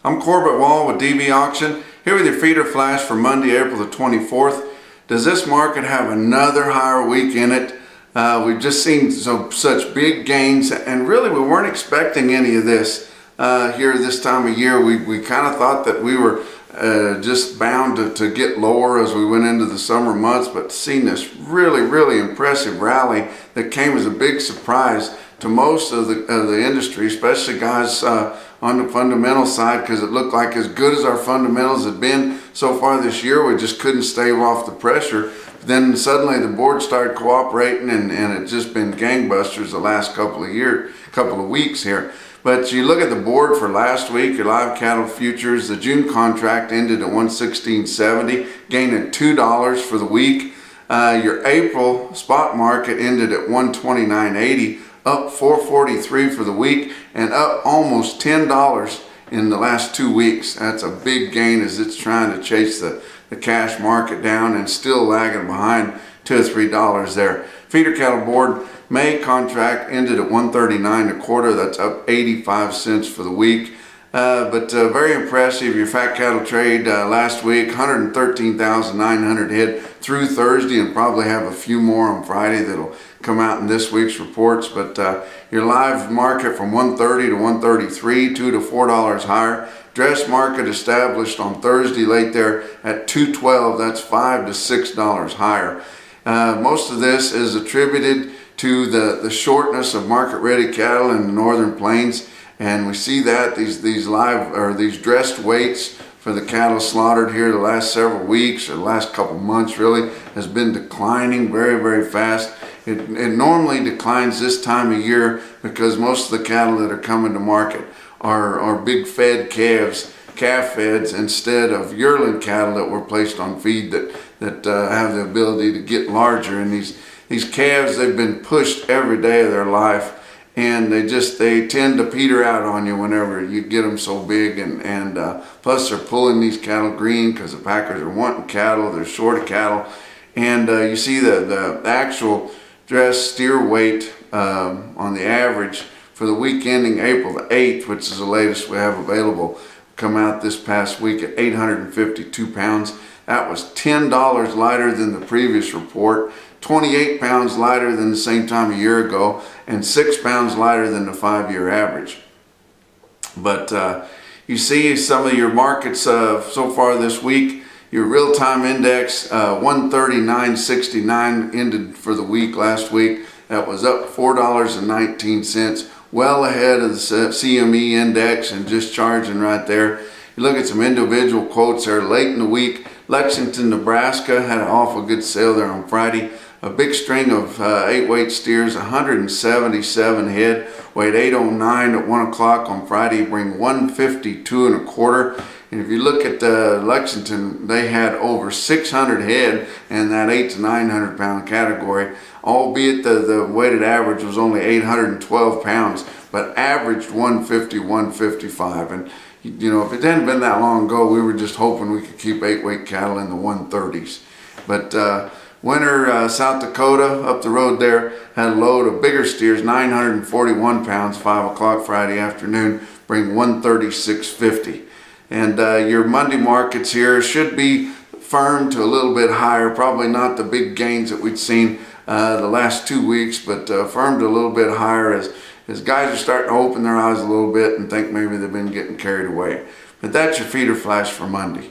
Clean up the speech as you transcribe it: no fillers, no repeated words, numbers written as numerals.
I'm Corbett Wall with DV Auction, here with your feeder flash for Monday, April the 24th. Does this market have another higher week in it? We've just seen such big gains, and really we weren't expecting any of this here this time of year. We kind of thought that we were just bound to get lower as we went into the summer months, but seeing this really impressive rally that came as a big surprise to most of the industry, especially guys on the fundamental side, because it looked like as good as our fundamentals had been so far this year, we just couldn't stave off the pressure. Then suddenly the board started cooperating, and it's just been gangbusters the last couple of weeks here. But you look at the board for last week, your live cattle futures, the June contract ended at 116.70, gaining $2 for the week. Your April spot market ended at 129.80, up $4.43 for the week, and up almost $10 in the last 2 weeks. That's a big gain as it's trying to chase the cash market down and still lagging behind $2 or $3 there. Feeder cattle board May contract ended at 139.25. That's up 85 cents for the week. But very impressive. Your fat cattle trade last week, 113,900 head through Thursday, and probably have a few more on Friday that'll come out in this week's reports. But your live market from 130 to 133, $2 to $4 higher. Dress market established on Thursday late there at 212. That's $5 to $6 higher. Most of this is attributed to the shortness of market-ready cattle in the northern plains. And we see that these dressed weights for the cattle slaughtered here the last several weeks, or the last couple months really, has been declining very fast. It normally declines this time of year because most of the cattle that are coming to market are big fed calves, calf feds, instead of yearling cattle that were placed on feed that have the ability to get larger. And these calves, they've been pushed every day of their life, and they tend to peter out on you whenever you get them so big, and plus they're pulling these cattle green because the packers are wanting cattle, they're short of cattle. And you see the actual dress steer weight on the average for the week ending April the 8th, which is the latest we have available, come out this past week at 852 pounds. That was $10 lighter than the previous report, 28 pounds lighter than the same time a year ago, and 6 pounds lighter than the 5-year average. But you see some of your markets so far this week. Your real-time index, 139.69 ended for the week last week. That was up $4.19, well ahead of the CME index and just charging right there. You look at some individual quotes there late in the week. Lexington, Nebraska had an awful good sale there on Friday. A big string of 8-weight steers, 177 head, weighed 809 at 1 o'clock on Friday, bring 152.25. And if you look at Lexington, they had over 600 head in that 800 to 900 pound category, albeit the weighted average was only 812 pounds, but averaged 150, 155. And you know, if it hadn't been that long ago, we were just hoping we could keep 8-weight cattle in the 130s. But Winter, South Dakota, up the road there, had a load of bigger steers, 941 pounds, 5 o'clock Friday afternoon, bring 136.50. And your Monday markets here should be firm to a little bit higher, probably not the big gains that we'd seen the last 2 weeks, but firm to a little bit higher as guys are starting to open their eyes a little bit and think maybe they've been getting carried away. But that's your feeder flash for Monday.